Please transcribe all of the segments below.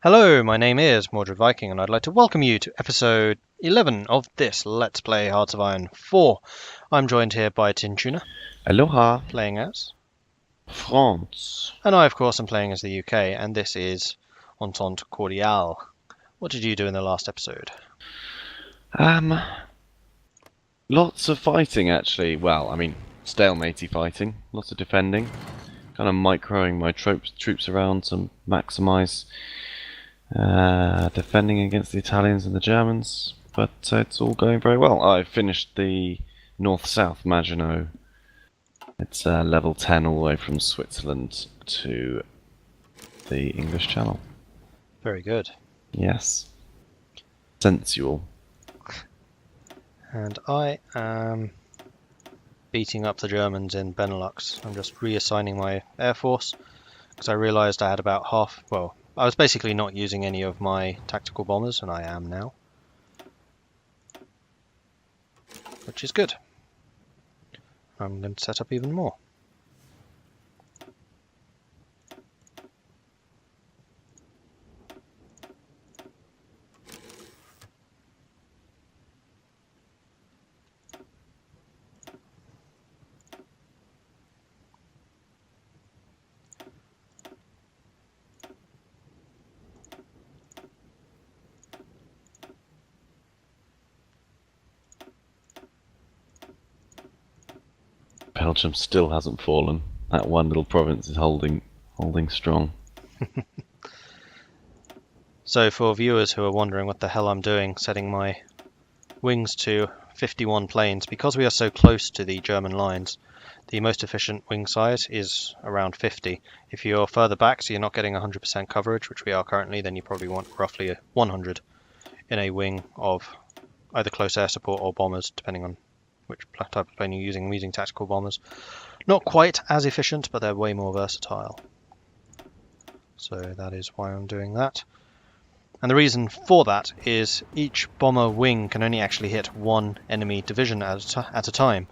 Hello, my name is MordredViking, and I'd like to welcome you to episode 11 of this Let's Play Hearts of Iron 4. I'm joined here by Tuna, Aloha, playing as, France. and I, of course, am playing as the UK, and this is Entente Cordiale. What did you do in the last episode? Um, Lots of fighting actually. Well, I mean, stalematey fighting. Lots of defending. Kind of microing my troops around to maximise defending against the Italians and the Germans. But it's all going very well. I finished the north-south Maginot. It's level 10 all the way from Switzerland to the English Channel. Very good. Yes. Sensual. And I am beating up the Germans in Benelux. I'm just reassigning my air force because I realised I had about half, well, I was basically not using any of my tactical bombers, and I am now, which is good. I'm going to set up even more. Belgium still hasn't fallen. That one little province is holding strong. So for viewers who are wondering what the hell I'm doing setting my wings to 51 planes, because we are so close to the German lines, the most efficient wing size is around 50. If you're further back, so you're not getting 100% coverage, which we are currently, then you probably want roughly 100 in a wing of either close air support or bombers, depending on which type of plane you're using. I'm using tactical bombers. Not quite as efficient, but they're way more versatile. So that is why I'm doing that. And the reason for that is each bomber wing can only actually hit one enemy division at a time.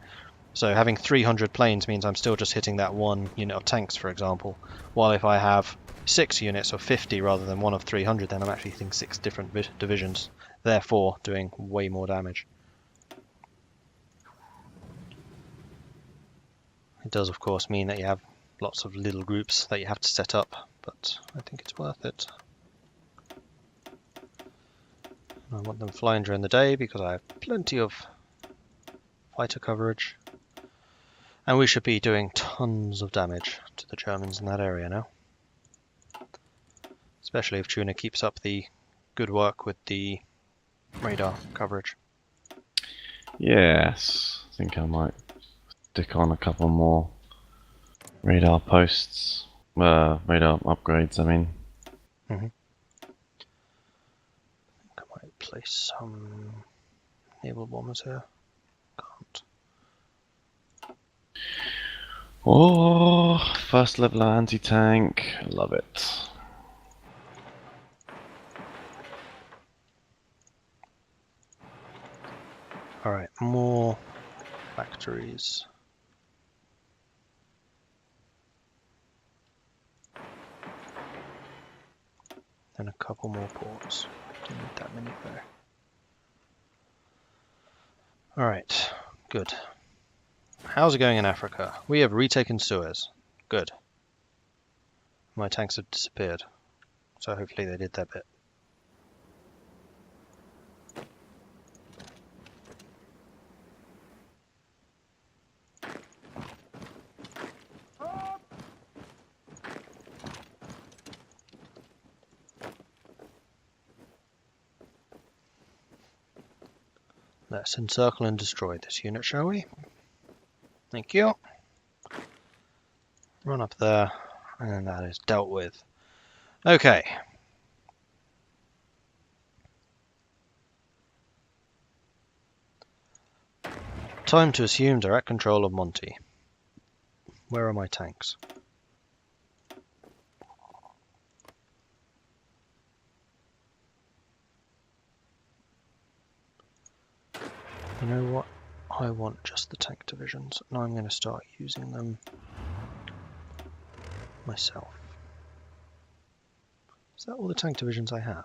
So having 300 planes means I'm still just hitting that one unit of tanks, for example. While if I have 6 units of 50 rather than one of 300, then I'm actually hitting 6 different divisions, therefore doing way more damage. It does, of course, mean that you have lots of little groups that you have to set up, but I think it's worth it. I want them flying during the day because I have plenty of fighter coverage. And we should be doing tons of damage to the Germans in that area now. Especially if Tuna keeps up the good work with the radar coverage. Yes, I think I might stick on a couple more radar posts. Radar upgrades, I mean. I think I might place some naval bombers here. Can't. Oh, first level anti-tank. Love it. Alright, more factories. And a couple more ports. Don't need that many there. Alright, good. How's it going in Africa? We have retaken Suez. Good. My tanks have disappeared. So hopefully they did their bit. Let's encircle and destroy this unit, shall we? Thank you. Run up there, and that is dealt with. Okay. Time to assume direct control of Monty. Where are my tanks? You know what? I want just the tank divisions, and I'm going to start using them myself. Is that all the tank divisions I have?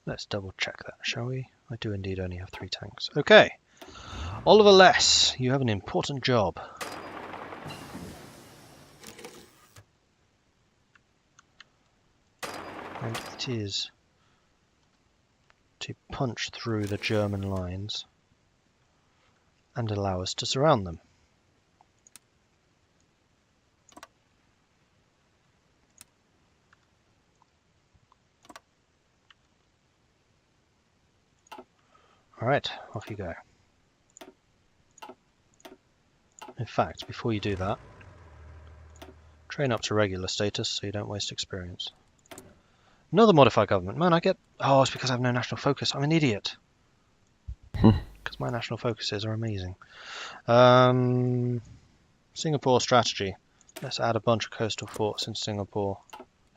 Let's double check that, shall we? I do indeed only have 3 tanks. Okay. Oliver Less, you have an important job. And it is to punch through the German lines and allow us to surround them. Alright, off you go. In fact, before you do that, train up to regular status so you don't waste experience. Another modified government. Man, I get... Oh, it's because I have no national focus. I'm an idiot. Because my national focuses are amazing. Singapore strategy. Let's add a bunch of coastal forts in Singapore.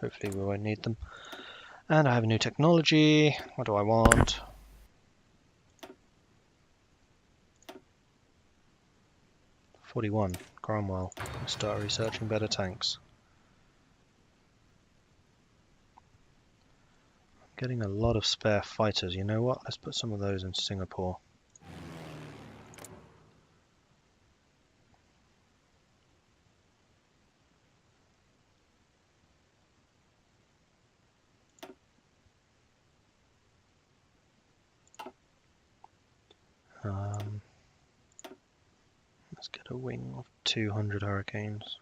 Hopefully we won't need them. And I have a new technology. What do I want? '41. Cromwell. Let's start researching better tanks. Getting a lot of spare fighters. You know what? Let's put some of those in Singapore. Let's get a wing of 200 Hurricanes.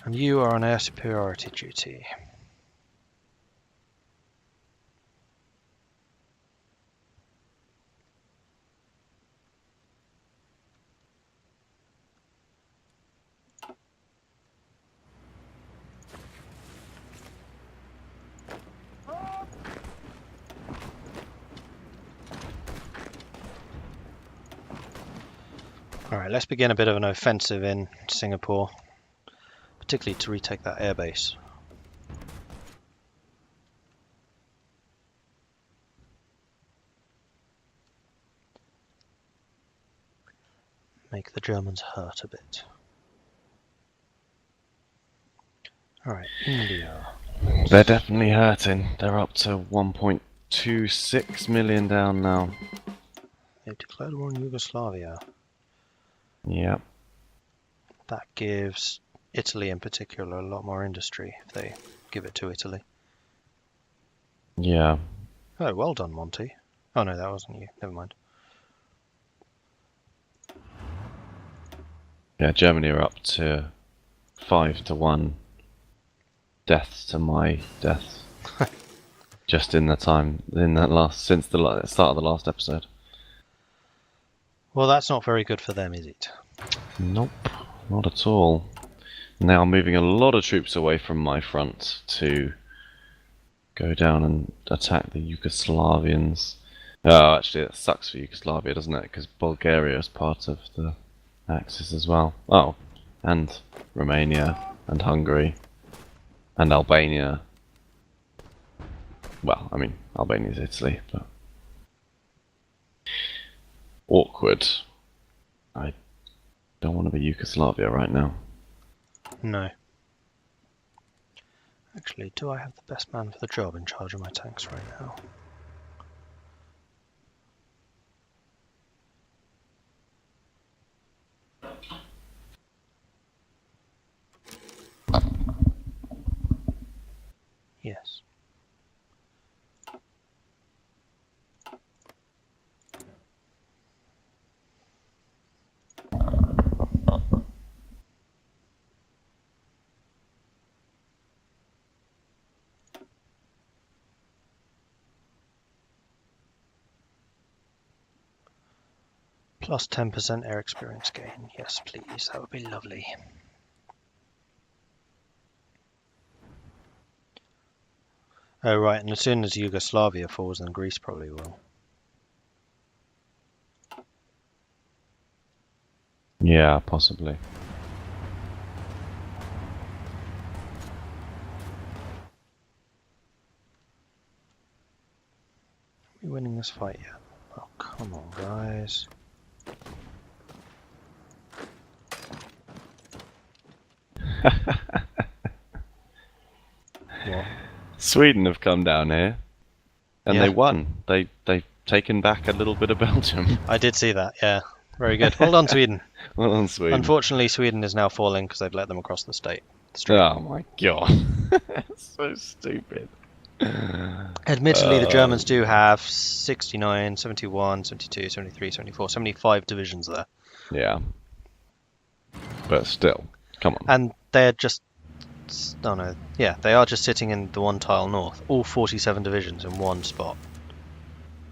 And you are on air superiority duty. Alright, let's begin a bit of an offensive in Singapore, particularly to retake that airbase. Make the Germans hurt a bit. Alright, India. They're definitely hurting. They're up to 1.26 million down now. They've declared war on Yugoslavia. Yep. That gives Italy in particular a lot more industry if they give it to Italy. Yeah. Oh, well done, Monty. Oh no, that wasn't you. Never mind. Yeah, Germany are up to 5-1 deaths to my death. Just in the time, since the start of the last episode. Well, that's not very good for them, is it? Nope, not at all. Now I'm moving a lot of troops away from my front to go down and attack the Yugoslavians. Oh, actually, that sucks for Yugoslavia, doesn't it? Because Bulgaria is part of the Axis as well. Oh, and Romania, and Hungary, and Albania. Well, I mean, Albania's Italy, but... awkward. I don't want to be Yugoslavia right now. No. Actually, do I have the best man for the job in charge of my tanks right now? Yes. Plus 10% air experience gain. Yes, please. That would be lovely. Oh, right. And as soon as Yugoslavia falls, then Greece probably will. Yeah, possibly. Are we winning this fight yet? Oh, come on, guys. What? Sweden have come down here, and they Yeah, won. They've taken back a little bit of Belgium. I did see that, yeah. Very good. Well done, Sweden. Well done, Sweden. Unfortunately, Sweden is now falling because they've let them across the street. Oh my god. So stupid. Admittedly, the Germans do have 69, 71, 72, 73, 74, 75 divisions there. Yeah. But still, come on. And they're just... Oh no, yeah, they are just sitting in the one tile north. All 47 divisions in one spot.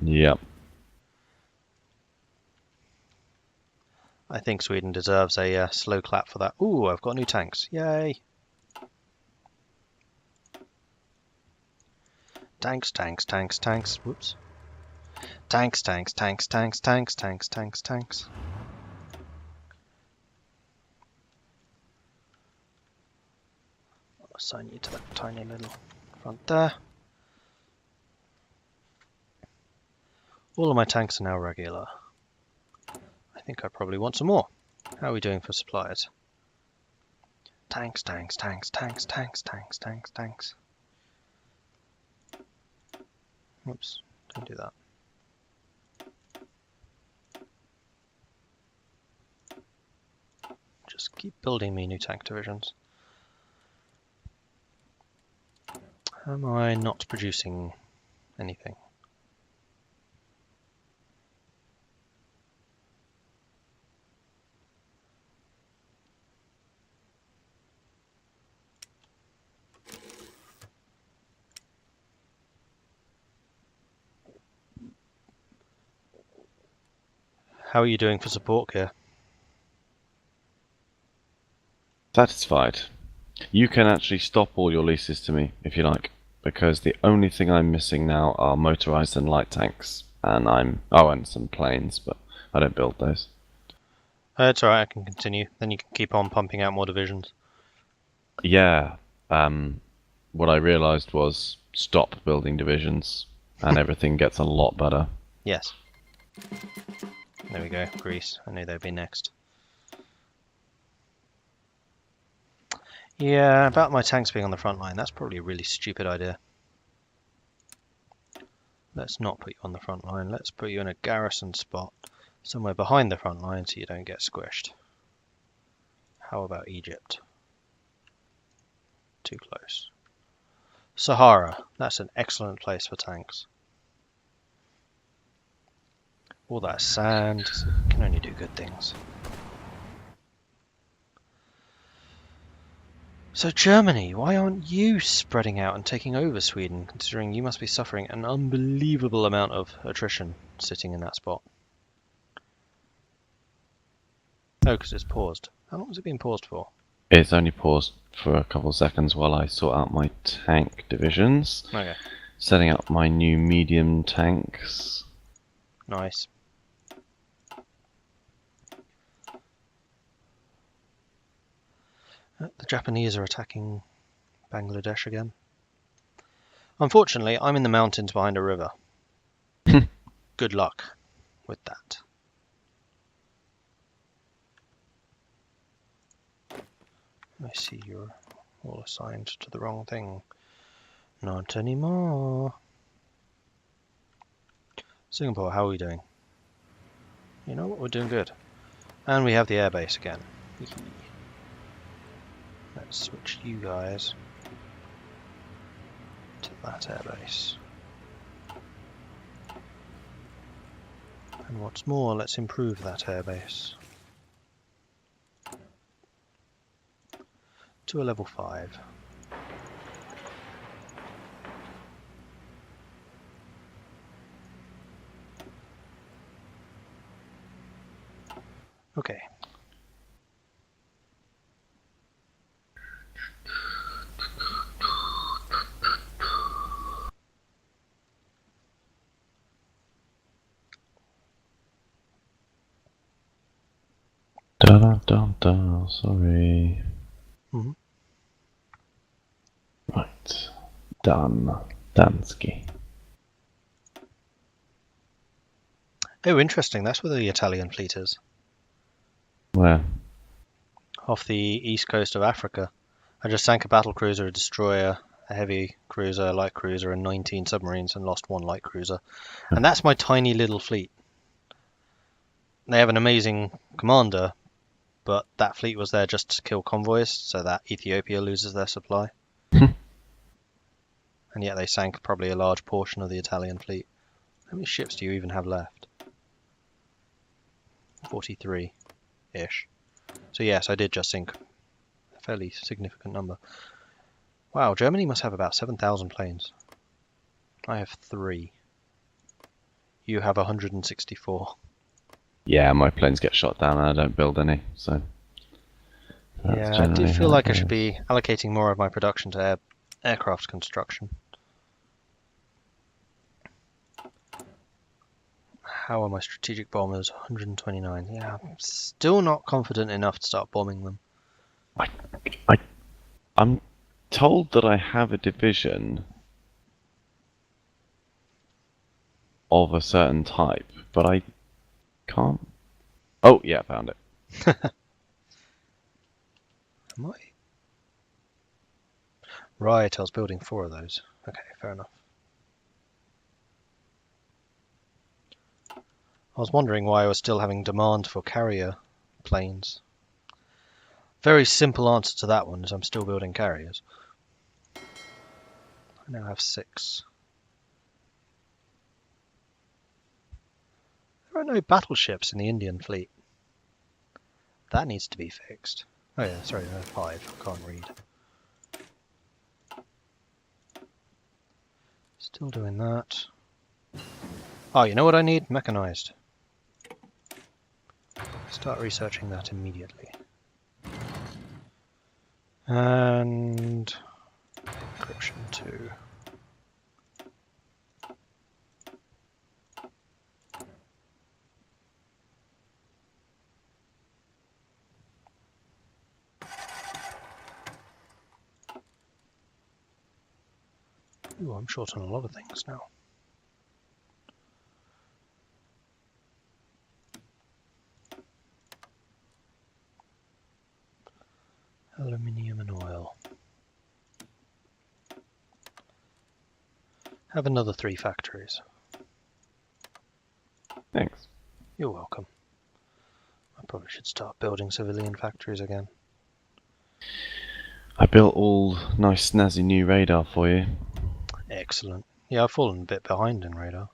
Yep. I think Sweden deserves a slow clap for that. Ooh, I've got new tanks. Yay! Tanks, tanks, tanks, tanks. Whoops. Tanks, tanks, tanks, tanks, tanks, tanks, tanks, tanks. I'll assign you to that tiny little front there. All of my tanks are now regular. I think I probably want some more. How are we doing for supplies? Tanks, tanks, tanks, tanks, tanks, tanks, tanks, tanks. Whoops, don't do that. Just keep building me new tank divisions. Am I not producing anything? How are you doing for support here? Satisfied. You can actually stop all your leases to me, if you like, because the only thing I'm missing now are motorized and light tanks, and and some planes, but I don't build those. It's alright, I can continue. Then you can keep on pumping out more divisions. Yeah, what I realized was stop building divisions, and everything gets a lot better. Yes. There we go, Greece. I knew they'd be next. Yeah, about my tanks being on the front line, that's probably a really stupid idea. Let's not put you on the front line, let's put you in a garrison spot, somewhere behind the front line so you don't get squished. How about Egypt? Too close. Sahara, that's an excellent place for tanks. All that sand can only do good things. So Germany, why aren't you spreading out and taking over Sweden, considering you must be suffering an unbelievable amount of attrition sitting in that spot? Oh, because it's paused. How long has it been paused for? It's only paused for a couple of seconds while I sort out my tank divisions. Okay. Setting up my new medium tanks. Nice. The Japanese are attacking Bangladesh again. Unfortunately, I'm in the mountains behind a river. Good luck with that. I see you're all assigned to the wrong thing. Not anymore. Singapore, how are we doing? You know what, we're doing good. And we have the airbase again. Let's switch you guys to that airbase. And what's more, let's improve that airbase to a level 5. Okay. Da da da da, sorry. Mhm. Right. Done. Dansky. Oh, interesting. That's where the Italian fleet is. Where? Off the east coast of Africa. I just sank a battlecruiser, a destroyer, a heavy cruiser, a light cruiser, and 19 submarines and lost one light cruiser. And that's my tiny little fleet. They have an amazing commander, but that fleet was there just to kill convoys so that Ethiopia loses their supply. And yet they sank probably a large portion of the Italian fleet. How many ships do you even have left? 43-ish. So yes, I did just sink a fairly significant number. Wow, Germany must have about 7,000 planes. I have 3. You have 164. Yeah, my planes get shot down and I don't build any, so... Yeah, I do feel like I should be allocating more of my production to aircraft construction. How are my strategic bombers? 129. Yeah, I'm still not confident enough to start bombing them. I'm told that I have a division of a certain type, but I can't... Oh, yeah, found it. Am I? Right, I was building 4 of those. Okay, fair enough. I was wondering why I was still having demand for carrier planes. Very simple answer to that one is I'm still building carriers. I now have 6. There are no battleships in the Indian fleet. That needs to be fixed. Oh yeah, sorry, I have 5. I can't read. Still doing that. Oh, you know what I need? Mechanized. Start researching that immediately. And encryption 2. Ooh, I'm short on a lot of things now. Aluminium and oil. Have another 3 factories. Thanks. You're welcome. I probably should start building civilian factories again. I built all nice snazzy new radar for you. Excellent. Yeah, I've fallen a bit behind in radar.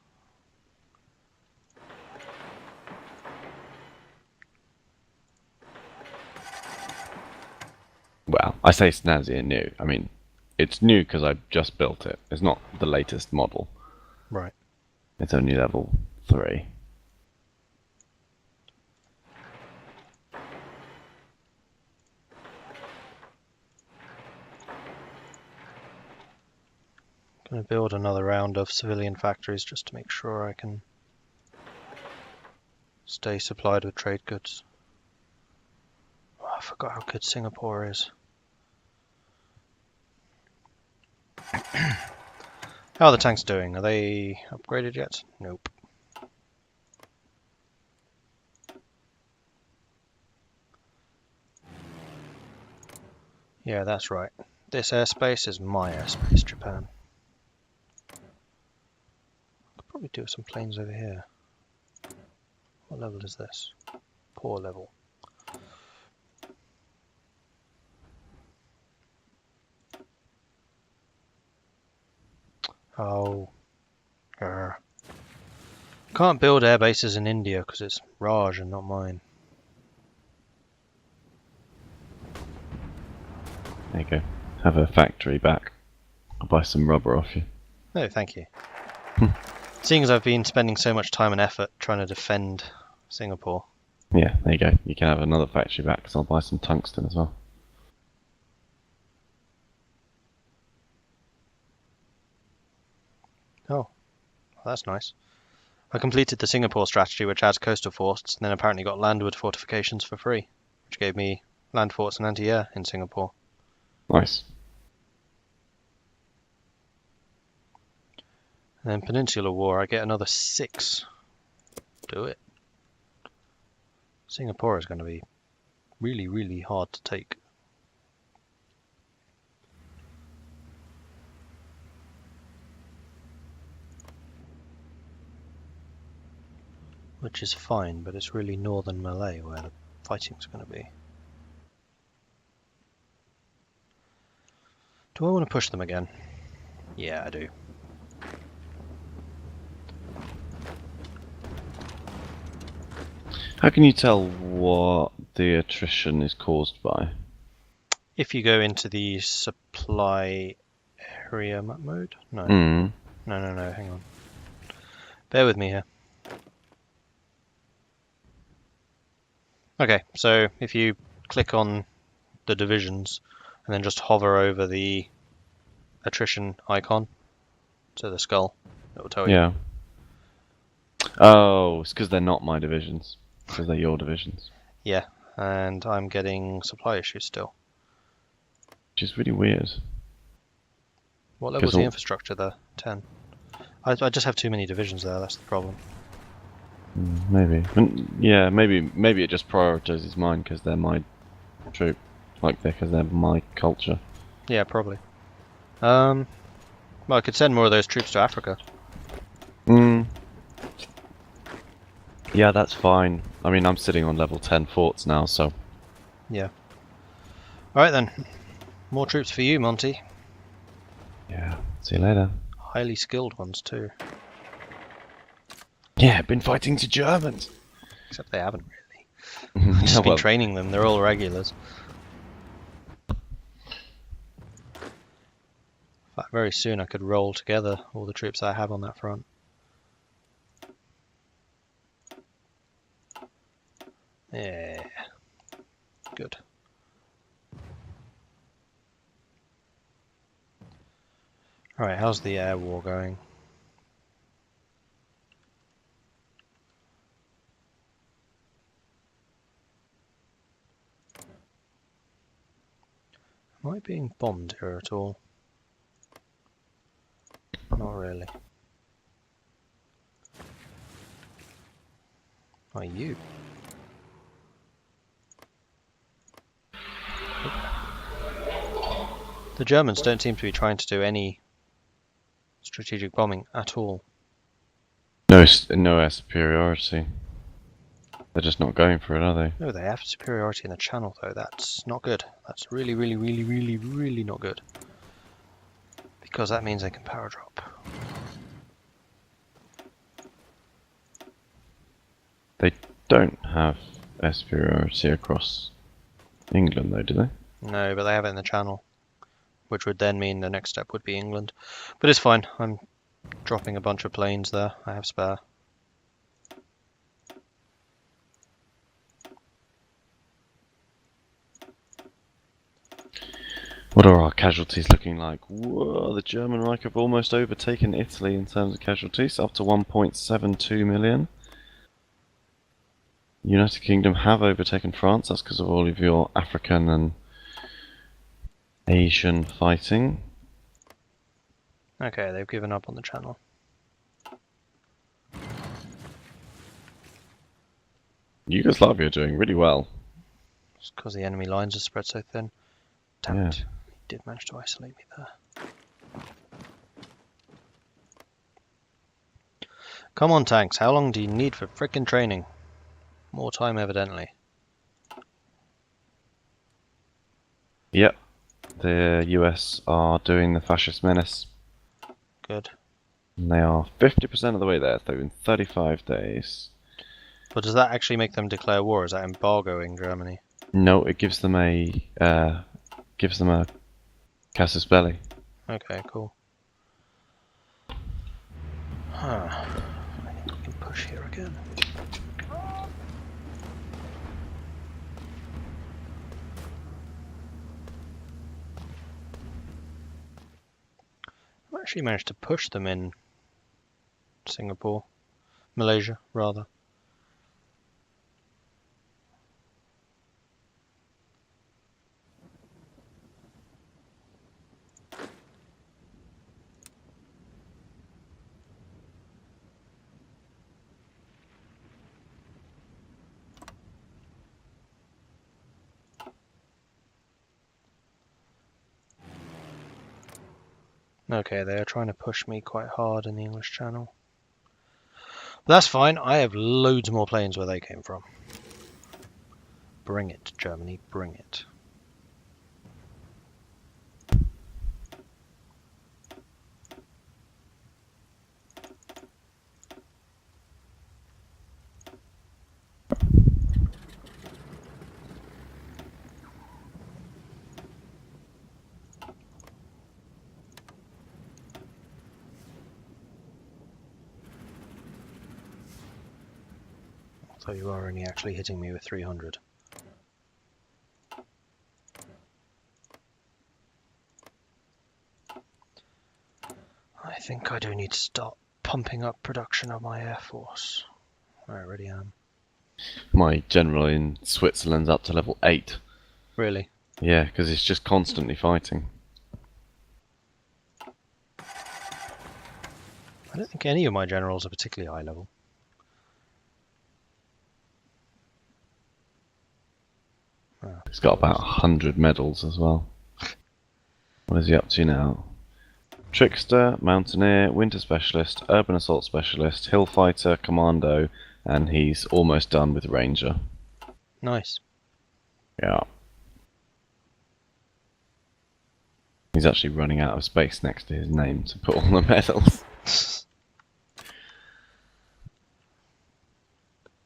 Well, I say snazzy and new. I mean, it's new because I just built it. It's not the latest model. Right. It's only level 3. Going to build another round of civilian factories just to make sure I can stay supplied with trade goods. Oh, I forgot how good Singapore is. How are the tanks doing? Are they upgraded yet? Nope. Yeah, that's right. This airspace is my airspace, Japan. Could probably do some planes over here. What level is this? Poor level. Oh. Can't build air bases in India because it's Raj and not mine. There you go. Have a factory back. I'll buy some rubber off you. No, thank you. Seeing as I've been spending so much time and effort trying to defend Singapore. Yeah, there you go. You can have another factory back because I'll buy some tungsten as well. Oh, that's nice. I completed the Singapore strategy, which adds coastal forts, and then apparently got landward fortifications for free, which gave me land forts and anti-air in Singapore. Nice. And then Peninsular War, I get another 6 Do it. Singapore is going to be really, really hard to take. Which is fine, but it's really northern Malay where the fighting's going to be. Do I want to push them again? Yeah, I do. How can you tell what the attrition is caused by? If you go into the supply area map mode? No. Mm. No, hang on. Bear with me here. Okay, so if you click on the divisions and then just hover over the attrition icon to the skull, it will tell you. Yeah. Oh, it's because they're not my divisions. Because they're your divisions. Yeah, and I'm getting supply issues still. Which is really weird. What level is the infrastructure there? 10. I just have too many divisions there, that's the problem. Maybe. Yeah, maybe it just prioritizes mine because they're my troop. Because they're my culture. Yeah, probably. Well, I could send more of those troops to Africa. Yeah, that's fine. I mean, I'm sitting on level 10 forts now, so... Yeah. Alright then. More troops for you, Monty. Yeah, see you later. Highly skilled ones too. Yeah, been fighting to Germans! Except they haven't really. I've just been well, training them, they're all regulars. In fact, very soon I could roll together all the troops I have on that front. Yeah. Good. Alright, how's the air war going? Am I being bombed here at all? Not really. Are you? The Germans don't seem to be trying to do any strategic bombing at all. no air superiority. They're just not going for it, are they? No, they have superiority in the channel though. That's not good. That's really, really, really, really, really not good. Because that means they can power drop. They don't have air superiority across England, though, do they? No, but they have it in the channel. Which would then mean the next step would be England. But it's fine. I'm dropping a bunch of planes there. I have spare. What are our casualties looking like? Whoa, the German Reich have almost overtaken Italy in terms of casualties, up to 1.72 million. United Kingdom have overtaken France, that's because of all of your African and Asian fighting. Okay, they've given up on the channel. Yugoslavia are doing really well. It's because the enemy lines are spread so thin. Damn it. He did manage to isolate me there. Come on, tanks. How long do you need for frickin' training? More time, evidently. Yep. The US are doing the fascist menace. Good. And they are 50% of the way there, so in 35 days. But does that actually make them declare war? Is that embargoing Germany? No, it gives them a casus belli. Okay, cool. Huh. I think we can push here again. I've actually managed to push them in Singapore. Malaysia, rather. Okay, they are trying to push me quite hard in the English Channel. But that's fine, I have loads more planes where they came from. Bring it, Germany, bring it. So you are only actually hitting me with 300. I think I do need to start pumping up production of my air force. I already am. My general in Switzerland's up to level 8. Really? Yeah, because it's just constantly fighting. I don't think any of my generals are particularly high level. Oh, He's got about 100 medals as well. What is he up to now? Trickster, Mountaineer, Winter Specialist, Urban Assault Specialist, Hill Fighter, Commando, and he's almost done with Ranger. nice. Yeah. He's actually running out of space next to his name to put all the medals.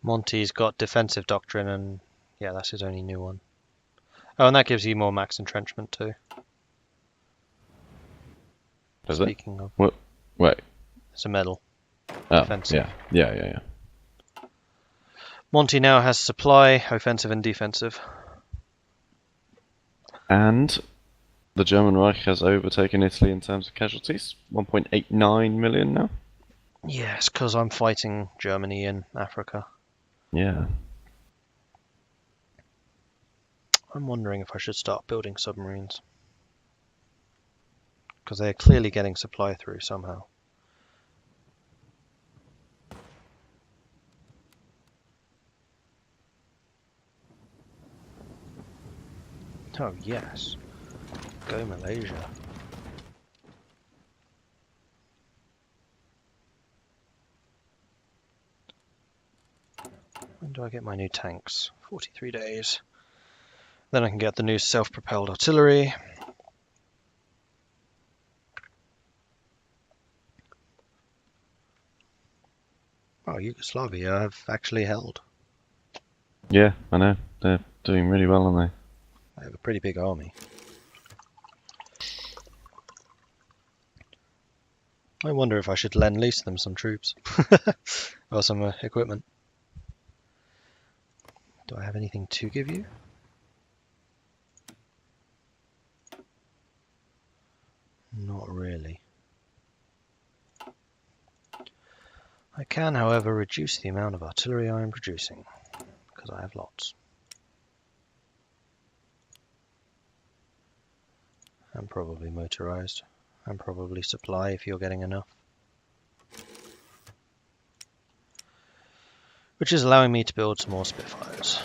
Monty's got defensive doctrine, and yeah, that's his only new one. Oh, and that gives you more max entrenchment too. Does Speaking of, What? Wait. it's a medal. Oh, Defensive. yeah. Monty now has supply, offensive and defensive. And the German Reich has overtaken Italy in terms of casualties. 1.89 million now. Yes, because I'm fighting Germany in Africa. Yeah. I'm wondering if I should start building submarines. Because they're clearly getting supply through somehow. Oh yes. Go Malaysia. When do I get my new tanks? 43 days. Then I can get the new self-propelled artillery. Oh, Yugoslavia have actually held. Yeah, I know. They're doing really well, aren't They have a pretty big army. I wonder if I should lend lease them some troops. Or some equipment. Do I have anything to give you? Not really. I can, however, reduce the amount of artillery I am producing, because I have lots. And probably motorized. And probably supply if you're getting enough. Which is allowing me to build some more Spitfires.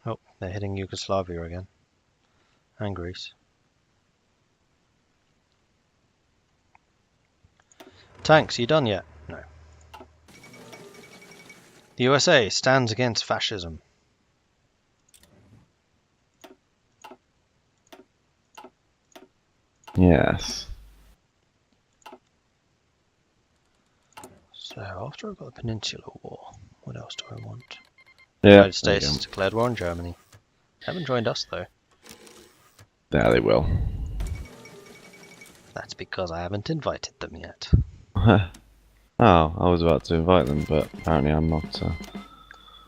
Oh, they're hitting Yugoslavia again. And Greece. Tanks, you done yet? No. The USA stands against fascism. they? Yes. So after I've got the Peninsular War, what else do I want? Yeah. United States has declared war on Germany. Haven't joined us though. There they will. That's because I haven't invited them yet. Oh, I was about to invite them, but apparently I'm not.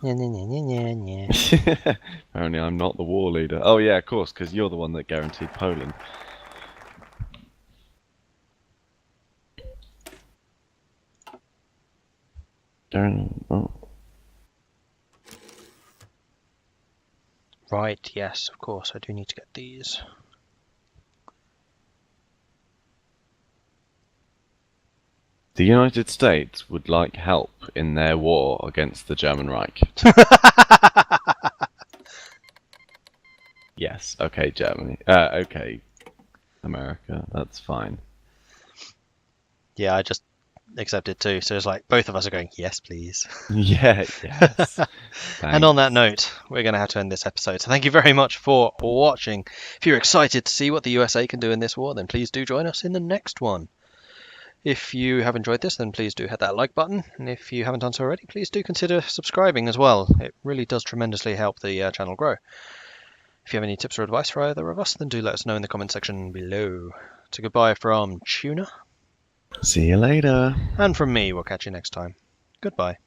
Apparently I'm not the war leader. Oh yeah, of course, because you're the one that guaranteed Poland. Oh. Right, yes, of course, I do need to get these. The United States would like help in their war against the German Reich. Yes, okay, Germany. Okay, America, that's fine. Yeah, I just accepted too. So it's like both of us are going, yes, please. Yeah, yes. And on that Thanks. note, we're going to have to end this episode. So thank you very much for watching. If you're excited to see what the USA can do in this war, then please do join us in the next one. If you have enjoyed this, then please do hit that like button. And if you haven't done so already, please do consider subscribing as well. It really does tremendously help the channel grow. If you have any tips or advice for either of us, then do let us know in the comment section below. So goodbye from Tuna. See you later. And from me, we'll catch you next time. Goodbye.